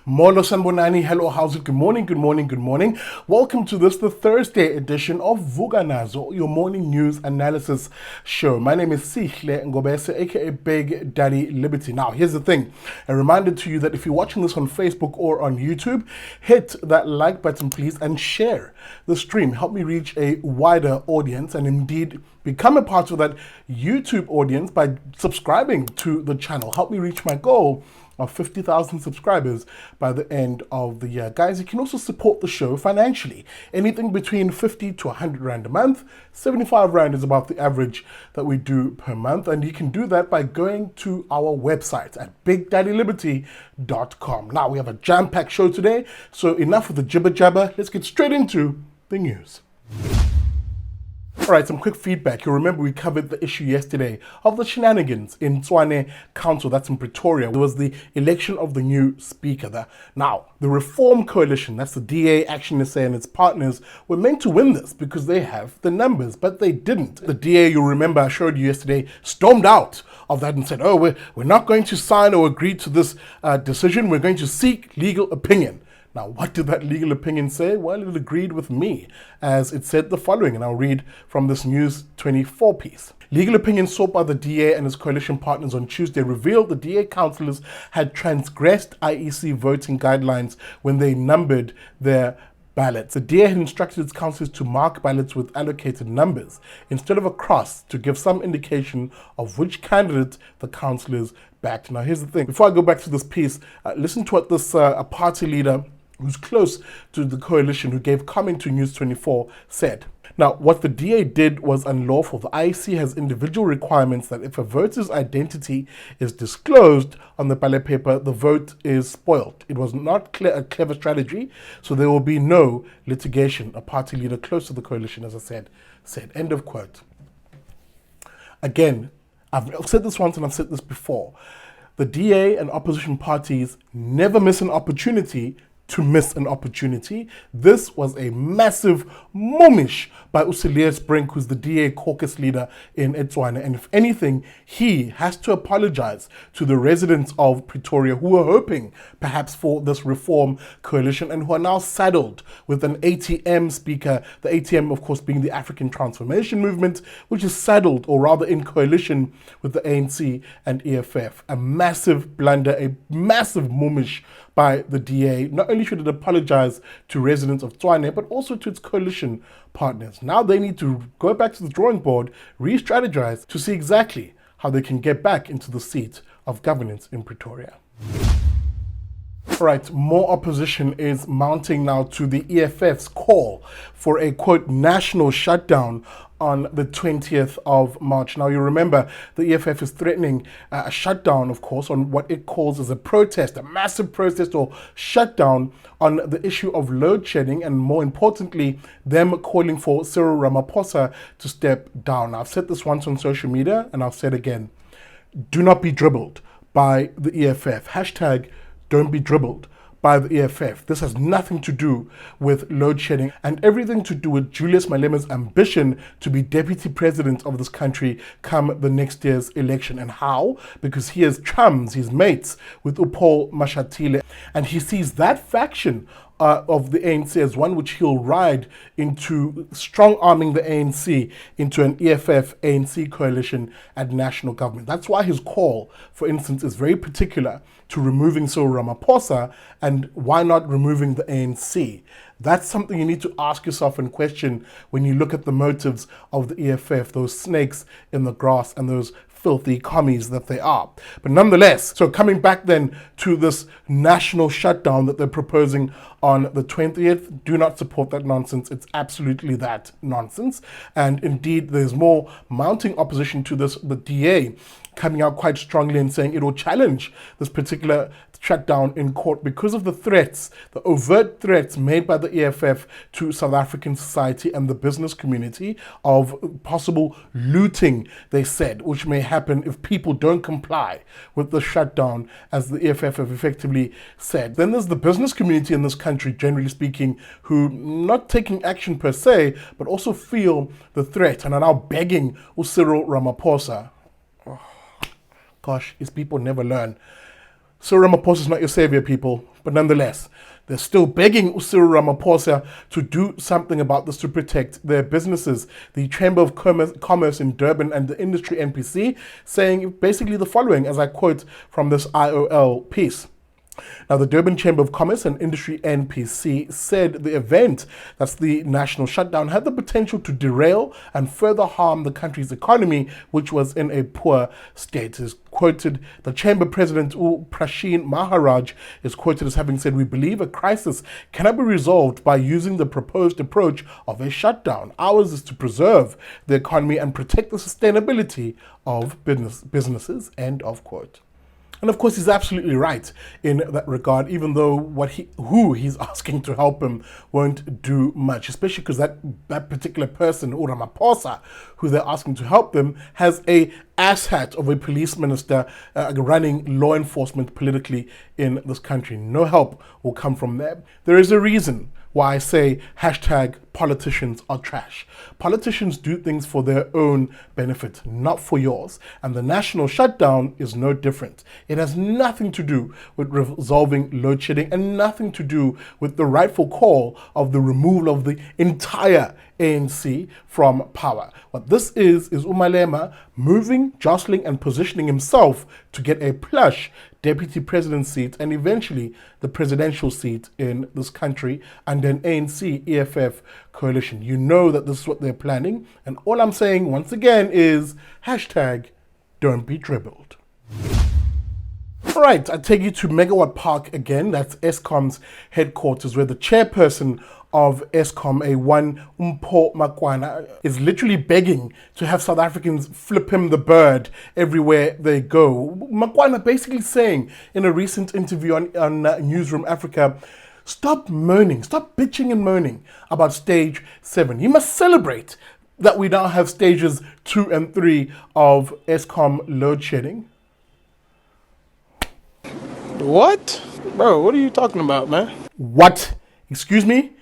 Molo Sanbonani, hello, how's it? Good morning, good morning, good morning. Welcome to this, the Thursday edition of Vuka Nazo, your morning news analysis show. My name is Sichle Ngobese, aka Big Daddy Liberty. Now, here's the thing. A reminder to you that if you're watching this on Facebook or on YouTube, hit that like button, please, and share the stream. Help me reach a wider audience and indeed become a part of that YouTube audience by subscribing to the channel. Help me reach my goal of 50,000 subscribers by the end of the year. Guys, you can also support the show financially. Anything between 50 to 100 Rand a month. 75 Rand is about the average that we do per month. And you can do that by going to our website at bigdaddyliberty.com. Now, we have a jam-packed show today, so enough with the jibber-jabber. Let's get straight into the news. All right, some quick feedback. You'll remember we covered the issue yesterday of the shenanigans in Tshwane Council, that's in Pretoria. There was the election of the new speaker there. Now, the Reform Coalition, that's the DA, Action SA and its partners, were meant to win this because they have the numbers, but they didn't. The DA, you'll remember I showed you yesterday, stormed out of that and said, oh, we're not going to sign or agree to this decision. We're going to seek legal opinion. Now, what did that legal opinion say? Well, it agreed with me, as it said the following, and I'll read from this News 24 piece. Legal opinion sought by the DA and his coalition partners on Tuesday revealed the DA councillors had transgressed IEC voting guidelines when they numbered their ballots. The DA had instructed its councillors to mark ballots with allocated numbers instead of a cross to give some indication of which candidate the councillors backed. Now, here's the thing. Before I go back to this piece, listen to what this a party leader who's close to the coalition, who gave comment to News 24, said. Now, what the DA did was unlawful. The IEC has individual requirements that if a voter's identity is disclosed on the ballot paper, the vote is spoilt. It was not a clever strategy, so there will be no litigation. A party leader close to the coalition, as I said. End of quote. Again, I've said this once and I've said this before. The DA and opposition parties never miss an opportunity to miss an opportunity. This was a massive momish by Usilius Brink, who's the DA caucus leader in Tshwane. And if anything, he has to apologize to the residents of Pretoria who were hoping perhaps for this reform coalition and who are now saddled with an ATM speaker, the ATM of course being the African Transformation Movement, which is saddled or rather in coalition with the ANC and EFF. A massive blunder, a massive momish by the DA. Not only should it apologize to residents of Tshwane, but also to its coalition partners. Now they need to go back to the drawing board, re-strategize to see exactly how they can get back into the seat of governance in Pretoria. All right, more opposition is mounting now to the EFF's call for a, quote, national shutdown on the 20th of March. Now, you remember the EFF is threatening a shutdown, of course, on what it calls as a protest, a massive protest or shutdown on the issue of load shedding, and more importantly, them calling for Cyril Ramaphosa to step down. Now, I've said this once on social media, and I'll say it again. Do not be dribbled by the EFF. Hashtag don't be dribbled by the EFF. This has nothing to do with load shedding and everything to do with Julius Malema's ambition to be deputy president of this country come the next year's election. And how? Because he has chums, his mates with Upol Mashatile, and he sees that faction of the ANC as one which he'll ride into strong arming the ANC into an EFF-ANC coalition at national government. That's why his call, for instance, is very particular to removing Cyril Ramaphosa, and why not removing the ANC? That's something you need to ask yourself and question when you look at the motives of the EFF, those snakes in the grass and those filthy commies that they are. But nonetheless, so coming back then to this national shutdown that they're proposing on the 20th, do not support that nonsense. It's absolutely that nonsense. And indeed, there's more mounting opposition to this. The DA coming out quite strongly and saying it will challenge this particular shutdown in court because of the threats, the overt threats made by the EFF to South African society and the business community of possible looting, they said, which may happen if people don't comply with the shutdown, as the EFF have effectively said. Then there's the business community in this country, generally speaking, who not taking action per se, but also feel the threat and are now begging Cyril Ramaphosa. Oh, gosh, these people never learn. Cyril Ramaphosa is not your savior, people. But nonetheless, they're still begging Cyril Ramaphosa to do something about this to protect their businesses. The Chamber of Commerce in Durban and the industry NPC saying basically the following, as I quote from this IOL piece. Now, the Durban Chamber of Commerce and Industry NPC said the event, that's the national shutdown, had the potential to derail and further harm the country's economy, which was in a poor state. Is quoted, the Chamber President Prashin Maharaj is quoted as having said, "We believe a crisis cannot be resolved by using the proposed approach of a shutdown. Ours is to preserve the economy and protect the sustainability of businesses," end of quote. And of course, he's absolutely right in that regard, even though who he's asking to help him won't do much, especially because that particular person, Ramaphosa, who they're asking to help them, has a asshat of a police minister running law enforcement politically in this country. No help will come from them. There is a reason why I say hashtag politicians are trash. Politicians do things for their own benefit, not for yours. And the national shutdown is no different. It has nothing to do with resolving load shedding and nothing to do with the rightful call of the removal of the entire ANC from power. What this is Umalema moving, jostling and positioning himself to get a plush deputy president seat and eventually the presidential seat in this country under an ANC EFF coalition. You know that this is what they're planning, and all I'm saying once again is hashtag don't be dribbled. All right, I take you to Megawatt Park again. That's Eskom's headquarters, where the chairperson of Eskom, a one Mpho Makwana, is literally begging to have South Africans flip him the bird everywhere they go. Makwana basically saying in a recent interview on Newsroom Africa, stop moaning, stop bitching and moaning about stage 7. You must celebrate that we now have stages 2 and 3 of Eskom load shedding. What? Bro, what are you talking about, man? What? Excuse me?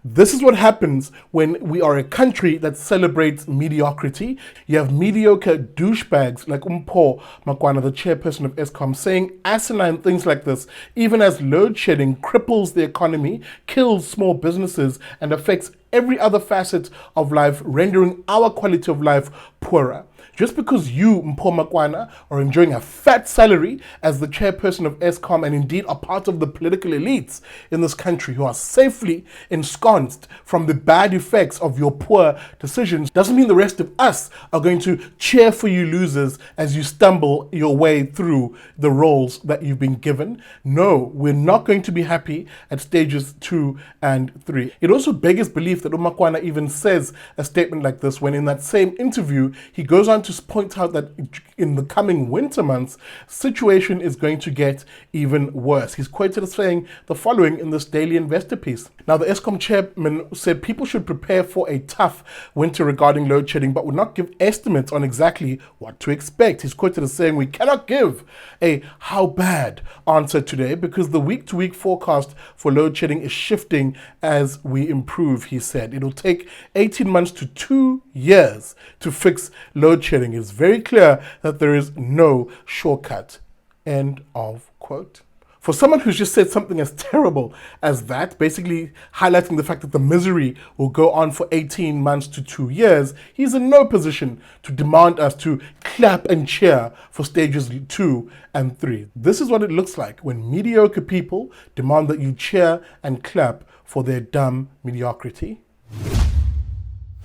This is what happens when we are a country that celebrates mediocrity. You have mediocre douchebags like Mpho Makwana, the chairperson of Eskom, saying asinine things like this, even as load shedding cripples the economy, kills small businesses, and affects every other facet of life, rendering our quality of life poorer. Just because you, Mpho Makwana, are enjoying a fat salary as the chairperson of Eskom and indeed are part of the political elites in this country who are safely ensconced from the bad effects of your poor decisions, doesn't mean the rest of us are going to cheer for you losers as you stumble your way through the roles that you've been given. No, we're not going to be happy at stages 2 and 3. It also beggars belief that Makwana even says a statement like this when in that same interview he goes on to point out that in the coming winter months, situation is going to get even worse. He's quoted as saying the following in this Daily Investor piece. Now, the Eskom chairman said people should prepare for a tough winter regarding load shedding, but would not give estimates on exactly what to expect. He's quoted as saying, we cannot give a how bad answer today because the week-to-week forecast for load shedding is shifting as we improve, he said. It'll take 18 months to 2 years to fix load shedding. It's very clear that there is no shortcut. End of quote. For someone who's just said something as terrible as that, basically highlighting the fact that the misery will go on for 18 months to 2 years, he's in no position to demand us to clap and cheer for stages 2 and 3. This is what it looks like when mediocre people demand that you cheer and clap for their dumb mediocrity.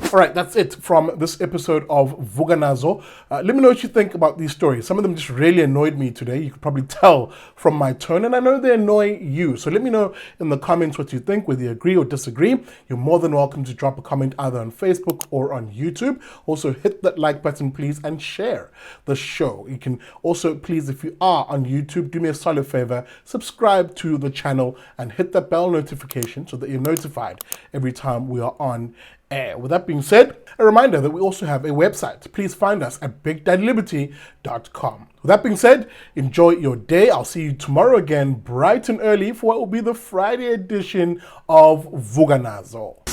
All right, that's it from this episode of Vuka Nazo. Let me know what you think about these stories. Some of them just really annoyed me today. You could probably tell from my tone, and I know they annoy you. So let me know in the comments what you think, whether you agree or disagree. You're more than welcome to drop a comment either on Facebook or on YouTube. Also, hit that like button, please, and share the show. You can also, please, if you are on YouTube, do me a solid favor, subscribe to the channel and hit that bell notification so that you're notified every time we are on air. With that being said, a reminder that we also have a website. Please find us at bigdaddyliberty.com. With that being said, enjoy your day. I'll see you tomorrow again, bright and early, for what will be the Friday edition of Vuka Nazo.